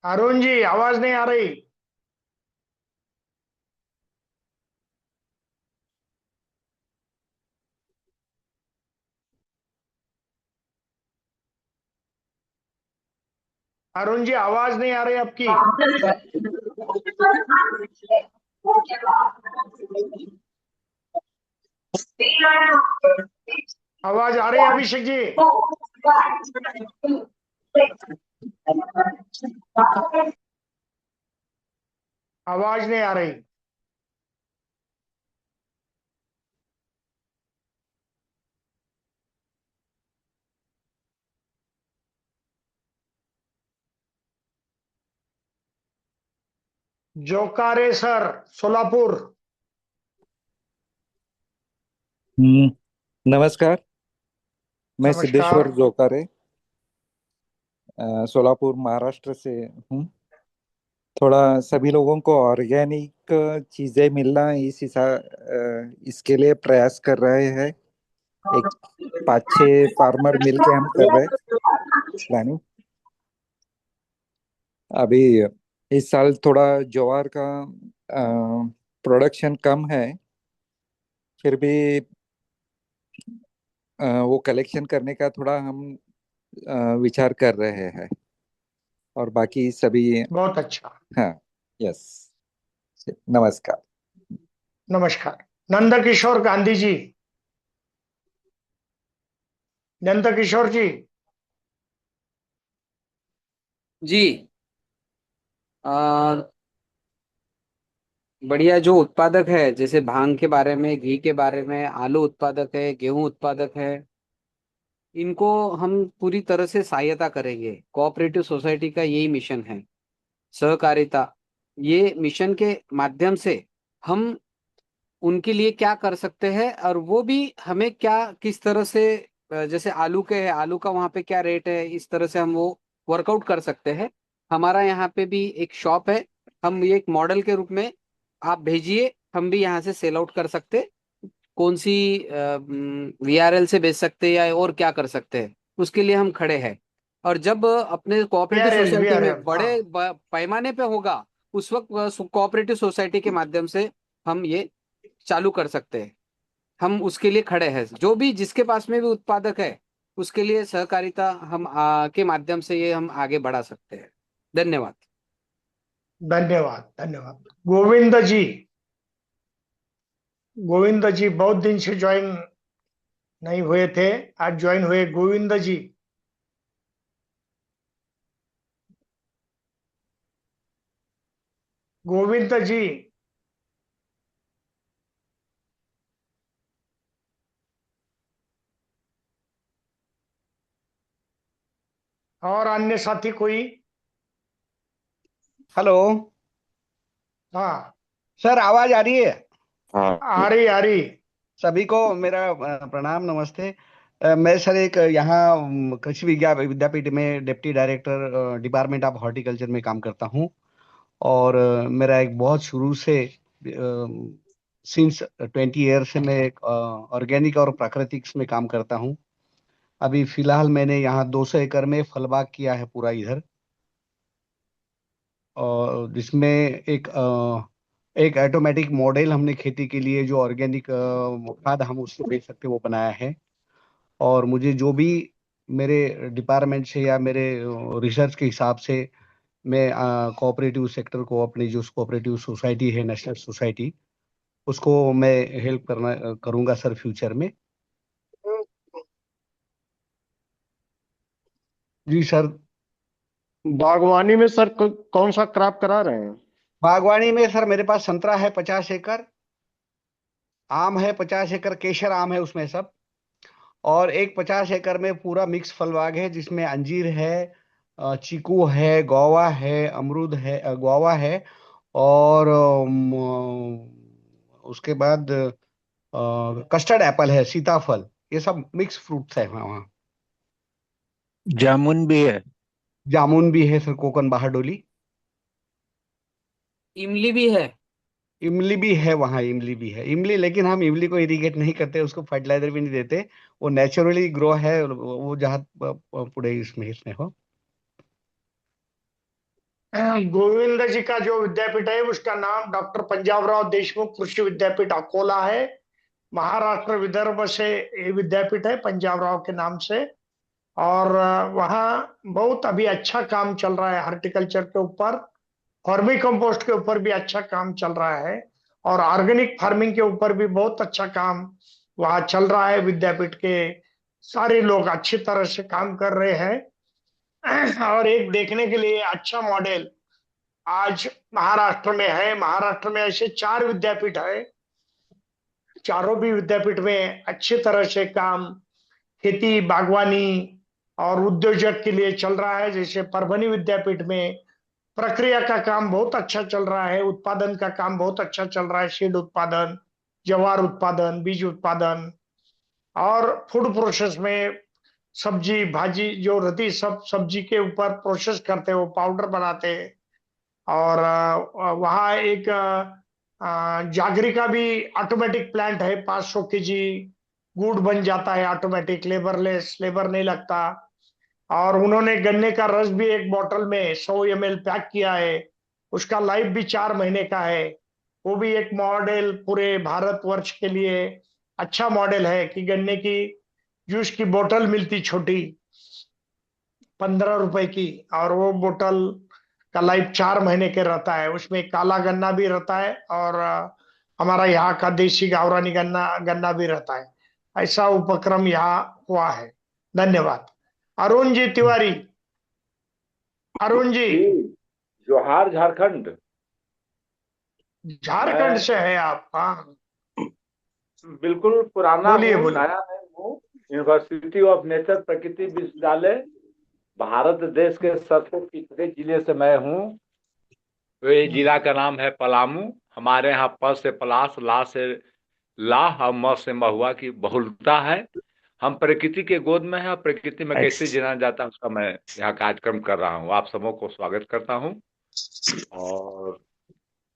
अरुण जी, आवाज नहीं आ रही। अरुण जी, आवाज नहीं आ रही आपकी। आवाज आ रही है अभिषेक जी? आवाज नहीं आ रही। जोकारे सर, सोलापुर। नमस्कार। मैं नमस्कार। सिद्धेश्वर जोकारे सोलापुर महाराष्ट्र से हूँ। थोड़ा सभी लोगों को ऑर्गेनिक चीजें मिलना इसके लिए प्रयास कर रहे हैं। एक 5-6 फार्मर मिलके हम कर रहे हैं प्लानिंग। अभी इस साल थोड़ा ज्वार का प्रोडक्शन कम है, फिर भी वो कलेक्शन करने का थोड़ा हम विचार कर रहे हैं। और बाकी सभी बहुत अच्छा। हाँ, यस, नमस्कार। नमस्कार। नंदकिशोर गांधी जी। नंदकिशोर जी। जी। आ, बढ़िया। जो उत्पादक है, जैसे भांग के बारे में, घी के बारे में, आलू उत्पादक है, गेहूं उत्पादक है, इनको हम पूरी तरह से सहायता करेंगे। कोऑपरेटिव सोसाइटी का यही मिशन है, सहकारिता। ये मिशन के माध्यम से हम उनके लिए क्या कर सकते हैं, और वो भी हमें क्या किस तरह से, जैसे आलू के है, आलू का वहाँ पे क्या रेट है, इस तरह से हम वो वर्कआउट कर सकते हैं। हमारा यहाँ पे भी एक शॉप है, हम ये एक मॉडल के रूप में आप भेजिए, हम भी यहाँ से सेल आउट कर सकते, कौन सी वीआरएल से बेच सकते हैं या और क्या कर सकते हैं, उसके लिए हम खड़े हैं। और जब अपने कोऑपरेटिव वीआरएल सोसाइटी में वीआरएल, हाँ। बड़े पैमाने पे होगा, उस वक्त कोऑपरेटिव सोसाइटी के माध्यम से हम ये चालू कर सकते हैं। हम उसके लिए खड़े हैं। जो भी जिसके पास में भी उत्पादक है, उसके लिए सहकारिता हम के माध्यम से ये हम आगे बढ़ा सकते हैं। धन्यवाद। धन्यवाद धन्यवाद। गोविंद जी। गोविंद जी बहुत दिन से ज्वाइन नहीं हुए थे, आज ज्वाइन हुए। गोविंद जी। गोविंद जी। और अन्य साथी कोई? हेलो हाँ, सर, आवाज आ रही है? हाँ, आ रही आ रही। सभी को मेरा प्रणाम, नमस्ते। मैं सर एक यहाँ कृषि विद्यापीठ में deputy director department of horticulture में काम करता हूँ। और मेरा एक बहुत शुरू से सिंस 20 ईयर से मैं ऑर्गेनिक और प्राकृतिक में काम करता हूँ। अभी फिलहाल मैंने यहाँ 200 एकड़ में फल बाग किया है पूरा इधर, और जिसमें एक ऑटोमेटिक मॉडल हमने खेती के लिए, जो ऑर्गेनिक खाद हम उससे बेच सकते वो बनाया है। और मुझे जो भी मेरे डिपार्टमेंट से या मेरे रिसर्च के हिसाब से मैं कोऑपरेटिव सेक्टर को, अपनी जो कोऑपरेटिव सोसाइटी है, नेशनल सोसाइटी, उसको मैं हेल्प करूंगा सर फ्यूचर में। जी सर। बागवानी में सर कौन सा क्रॉप करा रहे हैं? बागवानी में सर मेरे पास संतरा है 50 एकड़, आम है 50 एकड़, केसर आम है उसमें सब, और एक 50 एकड़ में पूरा मिक्स फल बाग है, जिसमें अंजीर है, चीकू है, गुआवा है, अमरूद है, गुआवा है, और उसके बाद कस्टर्ड एप्पल है, सीताफल, ये सब मिक्स फ्रूट्स है वहाँ। जामुन भी है। जामुन भी है सर, कोकन बहारडोली। इमली भी है। इमली भी है वहाँ, इमली भी है, इमली, लेकिन हम इमली को इरिगेट नहीं करते, उसको फर्टिलाइजर भी नहीं देते, वो नेचुरली ग्रो है, वो जहाँ पूरे इसमें हो। गोविंद जी का जो विद्यापीठ है उसका नाम डॉक्टर पंजाबराव देशमुख कृषि विद्यापीठ अकोला है। महाराष्ट्र विदर्भ से ये विद्यापीठ है, पंजाबराव के नाम से। और वहाँ बहुत अभी अच्छा काम चल रहा है, हॉर्टिकल्चर के ऊपर, वर्मी कंपोस्ट के ऊपर भी अच्छा काम चल रहा है, और ऑर्गेनिक फार्मिंग के ऊपर भी बहुत अच्छा काम वहाँ चल रहा है। विद्यापीठ के सारे लोग अच्छी तरह से काम कर रहे हैं। और एक देखने के लिए अच्छा मॉडल आज महाराष्ट्र में है। महाराष्ट्र में ऐसे 4 विद्यापीठ है, चारों भी विद्यापीठ में अच्छी तरह से काम खेती, बागवानी और उद्योजक के लिए चल रहा है। जैसे परभनी विद्यापीठ में प्रक्रिया का काम बहुत अच्छा चल रहा है, उत्पादन का काम बहुत अच्छा चल रहा है, सीड उत्पादन, ज्वार उत्पादन, बीज उत्पादन, और फूड प्रोसेस में सब्जी भाजी जो रहती, सब सब्जी के ऊपर प्रोसेस करते हैं, वो पाउडर बनाते हैं। और वहाँ एक जागरी का भी ऑटोमेटिक प्लांट है, 500 केजी गुड़ बन जाता है ऑटोमेटिक, लेबरलेस, लेबर नहीं लगता। और उन्होंने गन्ने का रस भी एक बोतल में 100 ml पैक किया है, उसका लाइफ भी 4 महीने का है। वो भी एक मॉडल पूरे भारतवर्ष के लिए अच्छा मॉडल है कि गन्ने की जूस की बोतल मिलती छोटी 15 रुपए की, और वो बोतल का लाइफ 4 महीने के रहता है, उसमें काला गन्ना भी रहता है, और हमारा यहाँ का देसी गावरानी गन्ना गन्ना भी रहता है। ऐसा उपक्रम यहाँ हुआ है। धन्यवाद। अरुण जी तिवारी। अरुण जी, जोहार झारखंड। झारखंड से है आप? हाँ, बिल्कुल पुराना बोलिए हूँ, बोलिए। नया नहीं हूँ। यूनिवर्सिटी ऑफ नेचर प्रकृति विश्वविद्यालय भारत देश के सबसे पिछड़े जिले से मैं हूँ। ये जिला का नाम है पलामू। हमारे यहाँ प से पलाश, ला से लाह और म से महुआ की बहुलता है। हम प्रकृति के गोद में हैं, और प्रकृति में कैसे जीना जाता है उसका मैं यहाँ कार्यक्रम कर रहा हूँ। आप सबों को स्वागत करता हूँ, और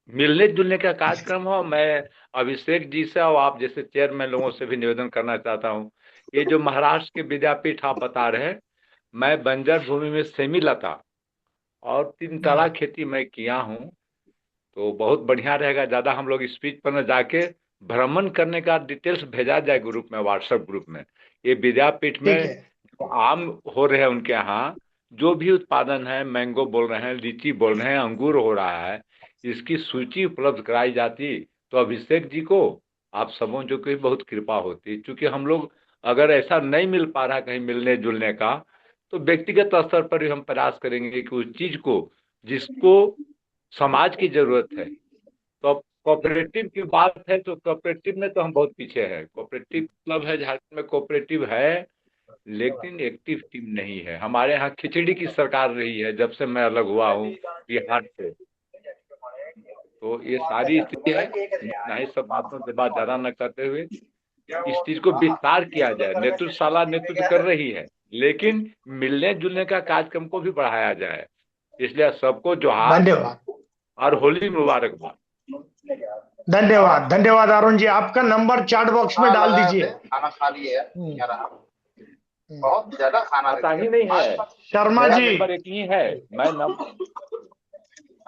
मिलने जुलने का कार्यक्रम हो। मैं अभिषेक जी से और आप जैसे चेयरमैन लोगों से भी निवेदन करना चाहता हूँ, ये जो महाराष्ट्र के विद्यापीठ आप बता रहे हैं, मैं बंजर भूमि में सेमी लता और 3 तरह खेती मैं किया हूँ, तो बहुत बढ़िया रहेगा। ज़्यादा हम लोग स्पीच पर न जाके भ्रमण करने का डिटेल्स भेजा जाए ग्रुप में, व्हाट्सएप ग्रुप में। ये विद्यापीठ में जो आम हो रहे हैं उनके यहाँ जो भी उत्पादन है, मैंगो बोल रहे हैं, लीची बोल रहे हैं, अंगूर हो रहा है, इसकी सूची उपलब्ध कराई जाती तो अभिषेक जी को, आप सबों जो की बहुत कृपा होती। क्योंकि हम लोग अगर ऐसा नहीं मिल पा रहा कहीं मिलने जुलने का, तो व्यक्तिगत स्तर पर भी हम प्रयास करेंगे कि उस चीज को जिसको समाज की जरूरत है। तो कोऑपरेटिव की बात है, तो कोऑपरेटिव में तो हम बहुत पीछे हैं। कोऑपरेटिव क्लब है झारखंड में, कोऑपरेटिव है, लेकिन एक्टिव टीम नहीं है। हमारे यहाँ खिचड़ी की सरकार रही है जब से मैं अलग हुआ हूँ बिहार से। तो ये सारी स्थिति है। इतना ही सब बातों से बात ज्यादा न करते हुए इस चीज को विस्तार किया जाए। नेतृत्वशाला नेतृत्व कर रही है, लेकिन मिलने जुलने का कार्यक्रम को भी बढ़ाया जाए। इसलिए सबको जोहार धन्यवाद। और होली मुबारकबाद। धन्यवाद, धन्यवाद अरुण जी। आपका नंबर चैट बॉक्स में डाल दीजिए। खाना खा लिए बहुत ज्यादा खाना पता ही नहीं है। शर्मा मेरा जी, नंबर एक ही है। मैं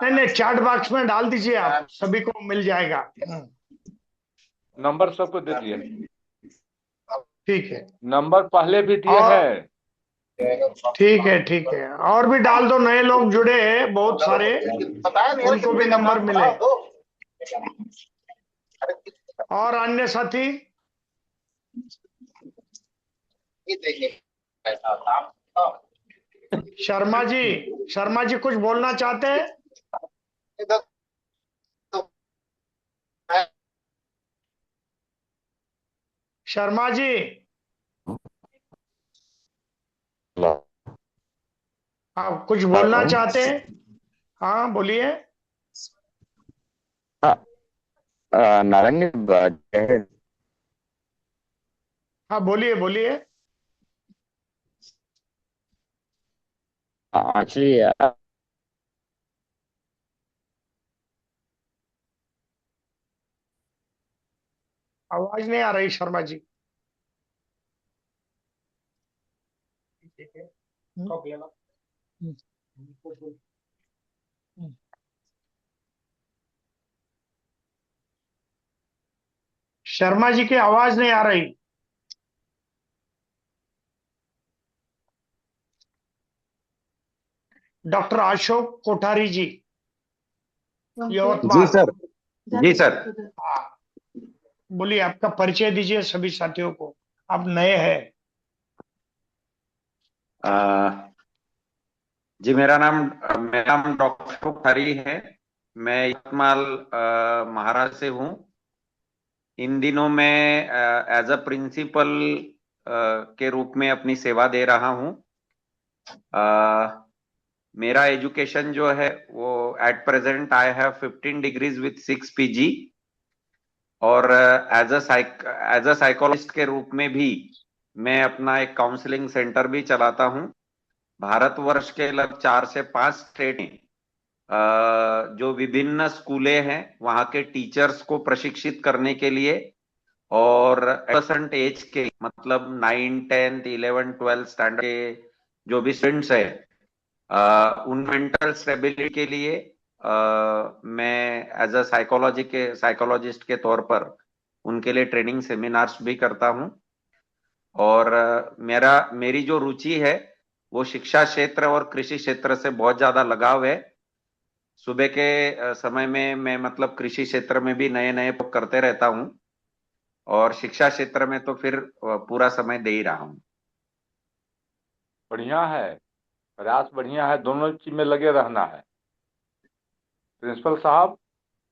नहीं, चैट बॉक्स में डाल दीजिए, आप सभी को मिल जाएगा। नंबर सबको दे दिए। ठीक है, नंबर पहले भी दिए हैं। ठीक है, ठीक है, और भी डाल दो। नए लोग जुड़े हैं बहुत सारे, उनको भी नंबर मिले। और अन्य साथी शर्मा जी कुछ बोलना चाहते हैं? शर्मा जी। आप कुछ बोलना चाहते हैं? हाँ बोलिए। नारंगी हाँ बोलिए बोलिए। actually आवाज नहीं आ रही शर्मा जी। शर्मा जी की आवाज नहीं आ रही। डॉक्टर अशोक कोठारी जी, जी यवतमाल। सर। जी सर। हाँ बोलिए, आपका परिचय दीजिए सभी साथियों को, आप नए हैं। जी मेरा नाम डॉक्टर अशोक हरी है। मैं यवतमाल महाराष्ट्र से हूँ। इन दिनों मैं एज अ प्रिंसिपल के रूप में अपनी सेवा दे रहा हूँ। मेरा एजुकेशन जो है वो at present I have 15 degrees with 6 PG, और एज अ साइकोलॉजिस्ट के रूप में भी मैं अपना एक काउंसलिंग सेंटर भी चलाता हूँ। भारतवर्ष के लगभग 4 से 5 स्टेट में जो विभिन्न स्कूलें हैं वहाँ के टीचर्स को प्रशिक्षित करने के लिए, और एडोलेसेंट एज के मतलब 9, 10, 11, 12 स्टैंडर्ड के जो भी स्टूडेंट्स है उन मेंटल स्टेबिलिटी के लिए मैं एज अ साइकोलॉजिस्ट के तौर पर उनके लिए ट्रेनिंग सेमिनार्स भी करता हूँ। और मेरी जो रुचि है वो शिक्षा क्षेत्र और कृषि क्षेत्र से बहुत ज्यादा लगाव है। सुबह के समय में मैं मतलब कृषि क्षेत्र में भी नए नए करते रहता हूँ, और शिक्षा क्षेत्र में तो फिर पूरा समय दे ही रहा हूँ। बढ़िया है, प्रयास बढ़िया है, दोनों चीज में लगे रहना है। प्रिंसिपल साहब,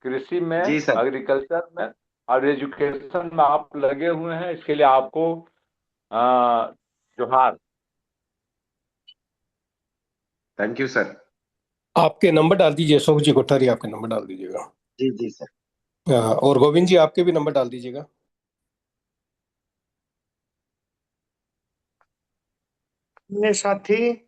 कृषि में, जी सर। एग्रीकल्चर में और एजुकेशन में आप लगे हुए हैं, इसके लिए आपको जोहार। Thank you sir. आपके नंबर डाल दीजिए, अशोक जी कोठारी आपके नंबर डाल दीजिएगा। जी जी सर। और गोविंद जी आपके भी नंबर डाल दीजिएगा। अन्य साथी?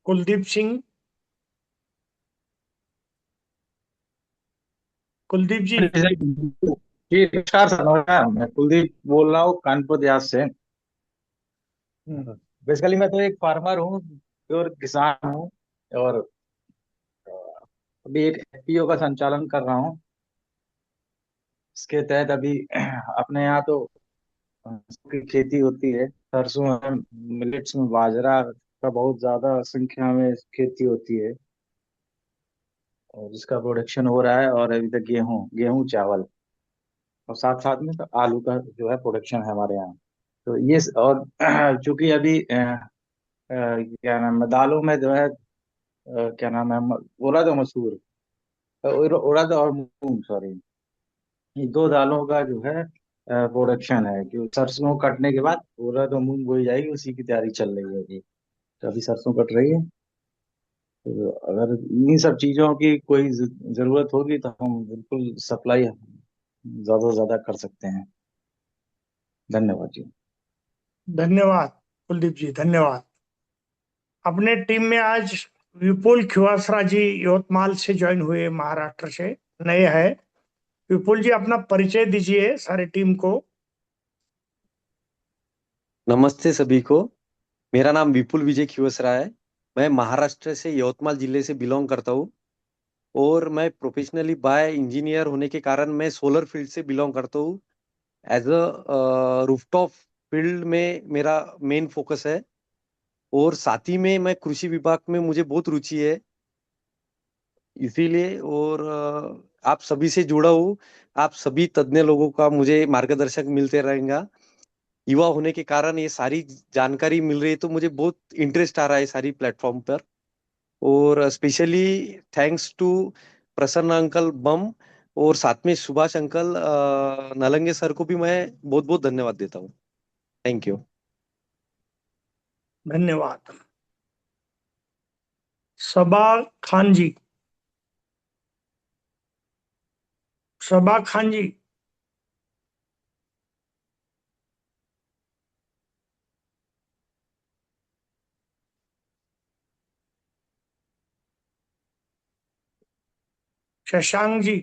कुलदीप सिंह? कुलदीप जी? जी नमस्कार सर, नमस्कार। मैं कुलदीप बोल रहा हूँ कानपुर देहात से। बेसिकली मैं तो एक फार्मर हूँ, प्योर किसान हूँ, और अभी एक एफपीओ का संचालन कर रहा हूँ। इसके तहत अभी अपने यहाँ तो की खेती होती है, सरसों है, मिलेट्स में बाजरा का बहुत ज्यादा संख्या में खेती होती है, और जिसका प्रोडक्शन हो रहा है। और अभी तक गेहूं चावल, और साथ साथ में तो आलू का जो है प्रोडक्शन है हमारे यहाँ। तो ये और चूंकि अभी क्या नाम है, दालों में जो है क्या नाम है, उड़द और मसूर, उड़द और मूंग, सॉरी, ये दो दालों का जो है प्रोडक्शन है। कि सरसों कटने के बाद उड़द और मूंग बोई जाएगी, उसी की तैयारी चल रही है अभी। तो अभी सरसों कट रही है। तो अगर इन सब चीजों की कोई जरूरत होगी तो हम बिल्कुल सप्लाई ज्यादा से ज्यादा कर सकते हैं। धन्यवाद जी। धन्यवाद कुलदीप जी, धन्यवाद। अपने टीम में आज विपुल खिवासरा जी यवतमाल से ज्वाइन हुए, महाराष्ट्र से नए हैं। विपुल जी अपना परिचय दीजिए सारी टीम को। नमस्ते सभी को। मेरा नाम विपुल विजय खिवसरा है। मैं महाराष्ट्र से यवतमाल जिले से बिलोंग करता हूँ, और मैं प्रोफेशनली बाय इंजीनियर होने के कारण मैं सोलर फील्ड से बिलोंग करता हूँ। एज अ रूफटॉप फील्ड में मेरा मेन फोकस है, और साथ ही में मैं कृषि विभाग में मुझे बहुत रुचि है इसीलिए। और आप सभी से जुड़ा हूँ। आप सभी तज्ञ लोगों का मुझे मार्गदर्शक मिलते रहेगा। युवा होने के कारण ये सारी जानकारी मिल रही है, तो मुझे बहुत इंटरेस्ट आ रहा है सारी प्लेटफॉर्म पर। और स्पेशली थैंक्स टू प्रसन्न अंकल बम और साथ में सुभाष अंकल नलंगे सर को भी मैं बहुत बहुत धन्यवाद देता हूँ। Thank you. धन्यवाद। सबा खान जी, सबा खान जी। शशांक जी,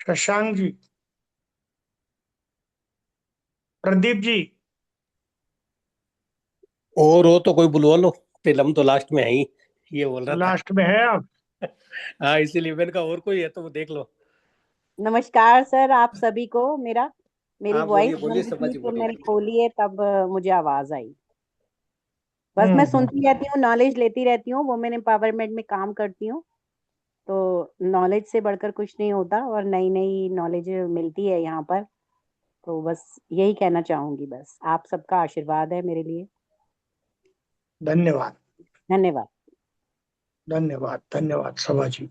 शशांक जी, प्रदीप जी। और हो तो कोई बुलवा लो, नीलम तो लास्ट में है ही, ये बोल रहा था। लास्ट में है आप? हाँ, इसीलिए मैंने कहा और कोई है तो वो देख लो। नमस्कार सर, आप सभी को। मेरी हाँ, वॉइस बोलिए बोलिए बंद सभा थी जी, तो बोलिए मैंने बोलिए। खोली है, तब मुझे आवाज आई। बस मैं सुनती रहती हूँ, नॉलेज लेती रहती हूँ, वुमेन एम्पावरमेंट में काम करती हूँ, तो नॉलेज से बढ़कर कुछ नहीं होता और नई नई नॉलेज मिलती है यहाँ पर। तो बस यही कहना चाहूंगी, बस आप सबका आशीर्वाद है मेरे लिए। धन्यवाद, धन्यवाद। धन्यवाद, धन्यवाद सभा जी।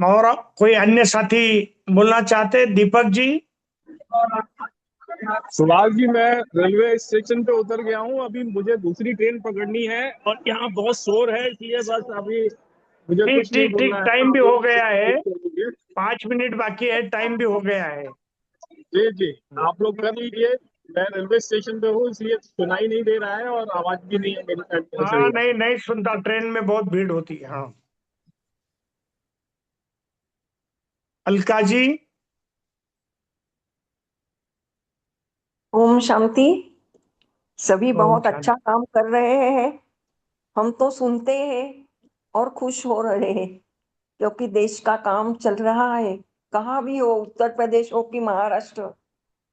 और कोई अन्य साथी बोलना चाहते? दीपक जी। सुभाष जी, मैं रेलवे स्टेशन पे उतर गया हूँ, अभी मुझे दूसरी ट्रेन पकड़नी है और यहाँ बहुत शोर है, इसलिए बस अभी मुझे ठीक कुछ नहीं ठीक ठीक, बोलना है। टाइम भी आप हो लोग गया है, कर लीजिए। 5 मिनट बाकी है, टाइम भी हो गया है। जी जी, आप लोग कर लीजिए। मैं रेलवे स्टेशन पे हूँ, इसलिए सुनाई नहीं दे रहा है और आवाज भी नहीं है मेरी साइड से हाँ, सही। नहीं नहीं सुनता, ट्रेन में बहुत भीड़ होती है। हाँ, अलका जी। ओम शांति। सभी ओम बहुत अच्छा शांति। काम कर रहे हैं। हम तो सुनते हैं और खुश हो रहे हैं, क्योंकि देश का काम चल रहा है, कहाँ भी हो, उत्तर प्रदेश हो कि महाराष्ट्र।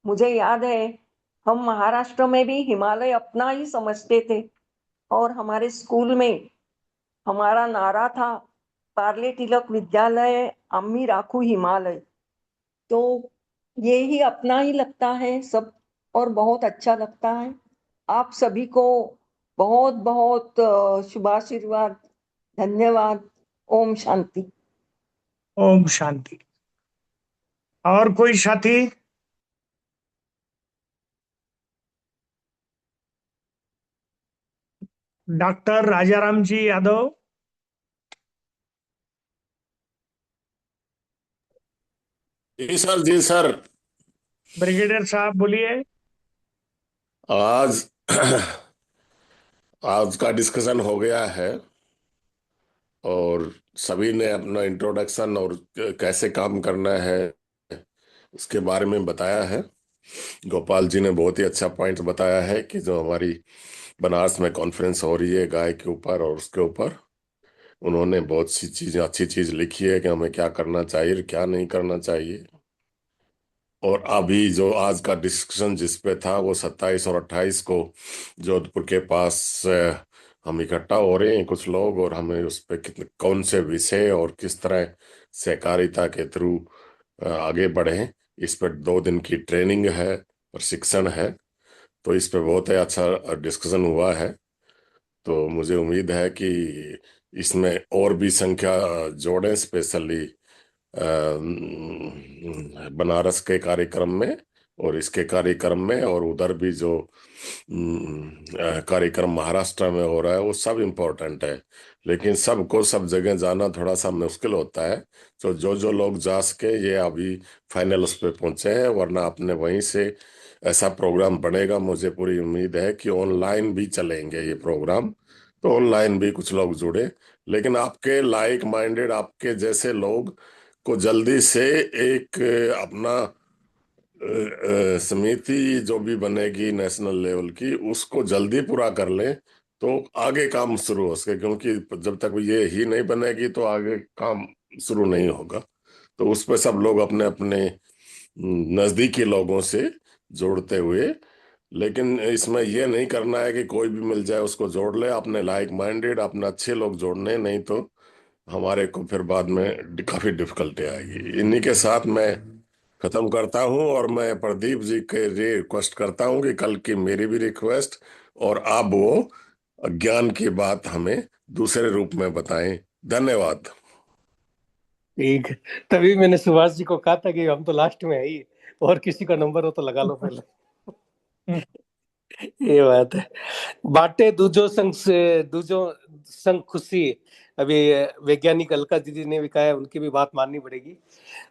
मुझे याद है, हम महाराष्ट्र में भी हिमालय अपना ही समझते थे और हमारे स्कूल में हमारा नारा था, पार्ले तिलक विद्यालय आम्ही राखू हिमालय। तो ये ही अपना ही लगता है सब, और बहुत अच्छा लगता है। आप सभी को बहुत बहुत शुभाशीर्वाद, धन्यवाद। ओम शांति। ओम शांति। और कोई साथी? डॉक्टर राजाराम जी यादव। जी सर, जी सर। ब्रिगेडियर साहब बोलिए। आज आज का डिस्कशन हो गया है और सभी ने अपना इंट्रोडक्शन और कैसे काम करना है उसके बारे में बताया है। गोपाल जी ने बहुत ही अच्छा पॉइंट बताया है कि जो हमारी बनारस में कॉन्फ्रेंस हो रही है गाय के ऊपर और उसके ऊपर, उन्होंने बहुत सी चीजें, अच्छी चीज लिखी है कि हमें क्या करना चाहिए और क्या नहीं करना चाहिए। और अभी जो आज का डिस्कशन जिस पे था वो 27 और 28 को जोधपुर के पास हम इकट्ठा हो रहे हैं कुछ लोग, और हमें उस पे कितने कौन से विषय और किस तरह सहकारिता के थ्रू आगे बढ़े, इस पर 2 दिन की ट्रेनिंग है, प्रशिक्षण है। तो इस पे बहुत ही अच्छा डिस्कशन हुआ है। तो मुझे उम्मीद है कि इसमें और भी संख्या जोड़ें, स्पेशली बनारस के कार्यक्रम में और इसके कार्यक्रम में, और उधर भी जो कार्यक्रम महाराष्ट्र में हो रहा है वो सब इम्पोर्टेंट है, लेकिन सबको सब जगह जाना थोड़ा सा मुश्किल होता है। तो जो जो लोग जा सके ये अभी फाइनल उस पे पहुंचे हैं, वरना अपने वहीं से ऐसा प्रोग्राम बनेगा। मुझे पूरी उम्मीद है कि ऑनलाइन भी चलेंगे ये प्रोग्राम, तो ऑनलाइन भी कुछ लोग जुड़े। लेकिन आपके लाइक माइंडेड, आपके जैसे लोग को जल्दी से एक अपना समिति जो भी बनेगी नेशनल लेवल की, उसको जल्दी पूरा कर लें तो आगे काम शुरू हो सके, क्योंकि जब तक ये ही नहीं बनेगी तो आगे काम शुरू नहीं होगा। तो उस पर सब लोग अपने अपने नजदीकी लोगों से जोड़ते हुए, लेकिन इसमें यह नहीं करना है कि कोई भी मिल जाए उसको जोड़ ले। अपने लाइक माइंडेड, अपने अच्छे लोग जोड़ने, नहीं तो हमारे को फिर बाद में काफी डिफिकल्टी आएगी। इन्हीं के साथ मैं खत्म करता हूं, और मैं प्रदीप जी के लिए रिक्वेस्ट करता हूं कि कल की मेरी भी रिक्वेस्ट, और आप वो ज्ञान की बात हमें दूसरे रूप में बताएं। धन्यवाद। ठीक, तभी मैंने सुभाष जी को कहा था कि हम तो लास्ट में है ही, और किसी का नंबर हो तो लगा लो पहले। ये बात है। बाटे दूजो संग से दूजो संग खुशी, अभी वैज्ञानिक अलका दीदी ने भी कहा है, उनकी भी बात माननी पड़ेगी।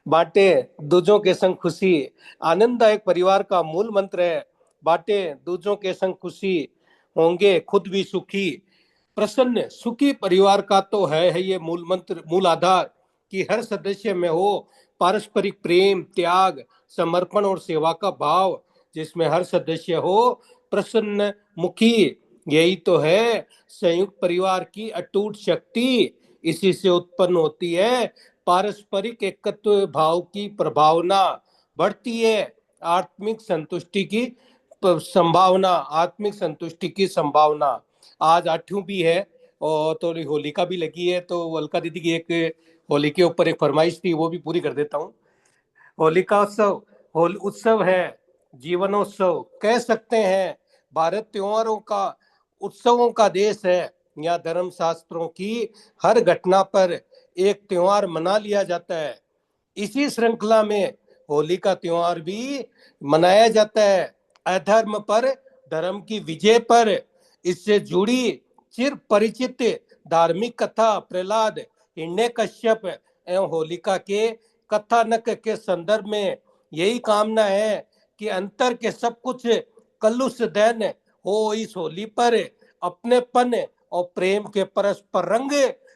बाटे दूजों के संग खुशी, आनंददायक परिवार का मूल मंत्र है। बाटे दूजों के संग खुशी, होंगे खुद भी सुखी। प्रसन्न सुखी परिवार का तो है ये मूल मंत्र, मूल आधार, कि हर सदस्य में हो पारस्परिक प्रेम, त्याग, समर्पण और सेवा का भाव, जिसमें हर सदस्य हो प्रसन्न मुखी। यही तो है संयुक्त परिवार की अटूट शक्ति। इसी से उत्पन्न होती है पारस्परिक एकत्व भाव की प्रभावना, बढ़ती है आत्मिक संतुष्टि की संभावना, आत्मिक संतुष्टि की संभावना। आज 8वीं भी है, और तो होलिका भी लगी है, तो अलका दीदी की एक होली के ऊपर एक फरमाइश थी, वो भी पूरी कर देता हूँ। होलिका उत्सव उत्सव है, जीवनोत्सव कह सकते हैं। भारत त्योहारों का, उत्सवों का देश है। यहाँ धर्म शास्त्रों की हर घटना पर एक त्योहार मना लिया जाता है। इसी श्रृंखला में होली का त्योहार भी मनाया जाता है, अधर्म पर धर्म की विजय पर। इससे जुड़ी चिर परिचित धार्मिक कथा प्रहलाद, हिरण्यकश्यप एवं होलिका के कथानक के संदर्भ में यही कामना है कि अंतर के सब कुछ कलुष दैन हो इस होली पर। अपनेपन और प्रेम के परस्पर रंग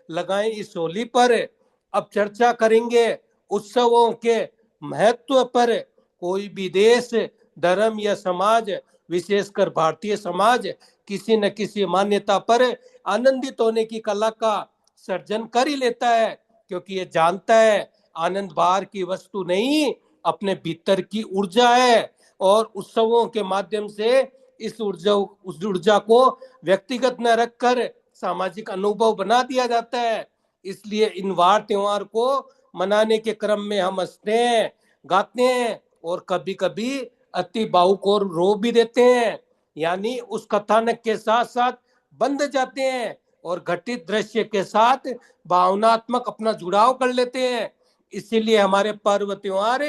लगाएं इस होली पर। अब चर्चा करेंगे उत्सवों के महत्व पर। कोई भी देश, धर्म या समाज, विशेषकर भारतीय समाज, किसी न किसी मान्यता पर आनंदित होने की कला का सर्जन कर ही लेता है, क्योंकि ये जानता है आनंद बाहर की वस्तु नहीं, अपने भीतर की ऊर्जा है। और उत्सवों के माध्यम से उस ऊर्जा को व्यक्तिगत न रखकर सामाजिक अनुभव बना दिया जाता है। इसलिए इन वार त्योहार को मनाने के क्रम में हम हंसते हैं, गाते हैं, और कभी कभी अति भावुक और रो भी देते हैं। यानी उस कथानक के साथ साथ बंध जाते हैं और घटित दृश्य के साथ भावनात्मक अपना जुड़ाव कर लेते हैं। इसीलिए हमारे पर्व त्योहार,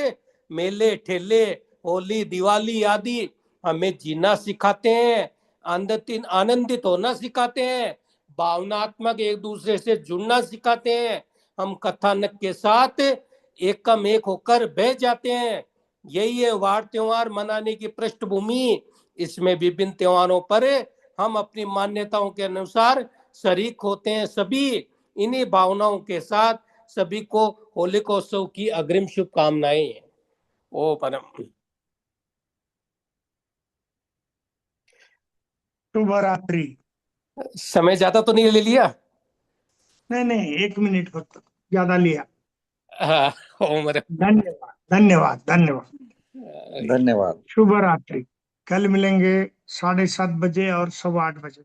मेले ठेले, होली, दिवाली आदि हमें जीना सिखाते हैं, आनंदित होना सिखाते हैं, भावनात्मक एक दूसरे से जुड़ना सिखाते हैं। हम कथानक के साथ एकम एक होकर बह जाते हैं। यही है वार त्योहार मनाने की पृष्ठभूमि। इसमें विभिन्न त्योहारों पर हम अपनी मान्यताओं के अनुसार शरीक होते हैं। सभी इन्हीं भावनाओं के साथ सभी को होलिकोत्सव की अग्रिम शुभकामनाएं। ओ परम। शुभ रात्रि। समय ज्यादा तो नहीं ले लिया? नहीं, 1 मिनट को ज्यादा लिया। हाँ, धन्यवाद धन्यवाद धन्यवाद धन्यवाद। शुभ रात्रि। कल मिलेंगे 7:30 बजे और 8:15 बजे।